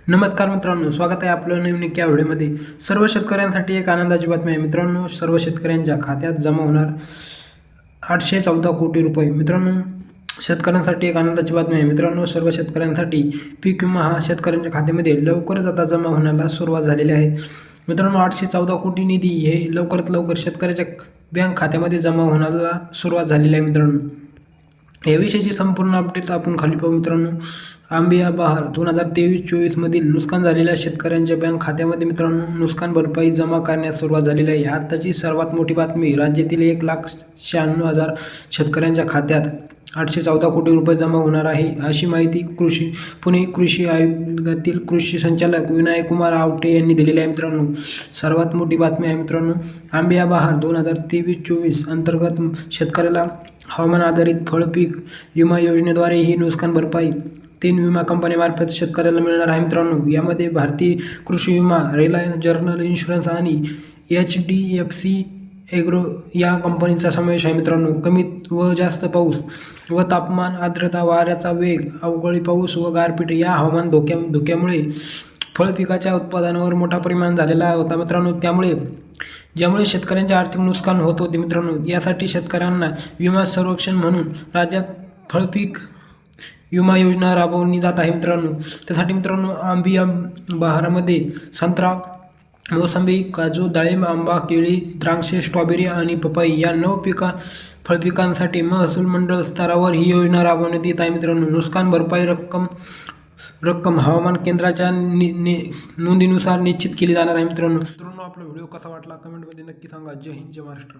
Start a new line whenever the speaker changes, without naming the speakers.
नमस्कार मित्रांनो, स्वागत आहे आपलं नवीन एका व्हिडिओमध्ये। सर्व शेतकऱ्यांसाठी एक आनंदाची बातमी आहे मित्रांनो। सर्व शेतकऱ्यांच्या खात्यात जमा होणार 814 कोटी रुपये। मित्रांनो, शेतकऱ्यांसाठी एक आनंदाची बातमी आहे मित्रांनो। सर्व शेतकऱ्यांसाठी पीक विमा हा शेतकऱ्यांच्या खात्यामध्ये लवकरच आता जमा होण्याला सुरुवात झालेली आहे मित्रांनो। 814 कोटी निधी हे लवकरात लवकर शेतकऱ्याच्या बँक खात्यामध्ये जमा होण्याला सुरुवात झालेली आहे मित्रांनो। याविषयीची संपूर्ण अपडेट आपण खाली पाहू मित्रांनो। आंबिया बहार 2023-24 मधील नुकसान झालेल्या शेतकऱ्यांच्या बँक खात्यामध्ये मित्रांनो नुकसान भरपाई जमा करण्यास सुरुवात झालेली आहे। आताची सर्वात मोठी बातमी, राज्यातील 1,96,000 शेतकऱ्यांच्या खात्यात 814 कोटी रुपये जमा होणार आहे, अशी माहिती पुणे कृषी आयुक्तातील कृषी संचालक विनायकुमार आवटे यांनी दिलेली आहे मित्रांनो। सर्वात मोठी बातमी आहे मित्रांनो, आंबिया बहार 2023-24 अंतर्गत शेतकऱ्याला हवामान आधारित फळपीक विमा योजनेद्वारे ही नुकसान भरपाई 3 विमा कंपन्यांमार्फत शेतकऱ्याला मिळणार आहे मित्रांनो। यामध्ये भारतीय कृषी विमा, रिलायन्स जनरल इन्शुरन्स आणि HDFC ॲग्रो या कंपनीचा समावेश आहे मित्रांनो। कमी व जास्त पाऊस व तापमान, आर्द्रता, वाऱ्याचा वेग, अवकाळी पाऊस व गारपीट या हवामान धोक्यामुळे फळपिकाच्या उत्पादनावर मोठा परिणाम झालेला होता मित्रांनो। ज्यामुळे शेतकऱ्यांचे आर्थिक नुकसान होत होते मित्रांनो। यासाठी शेतकऱ्यांना विमा संरक्षण म्हणून राज्यात फळपीक विमा योजना राबवली जात आहे मित्रांनो। त्यासाठी मित्रांनो आंबिया बहारमध्ये संत्रा, मोसंबी, काजू, डाळिंब, आंबा, केळी, द्राक्षे, स्ट्रॉबेरी आणि पपई या 9 फळपिकांसाठी महसूल मंडळ स्तरावर ही योजना राबवण्यात येत आहे मित्रांनो। नुकसान भरपाई रक्कम हवामान केंद्राच्या नोंदीनुसार निश्चित केली जाणार आहे मित्रांनो। आपला व्हिडिओ कसा वाटला कमेंटमध्ये नक्की सांगा। जय हिंद, जय महाराष्ट्र।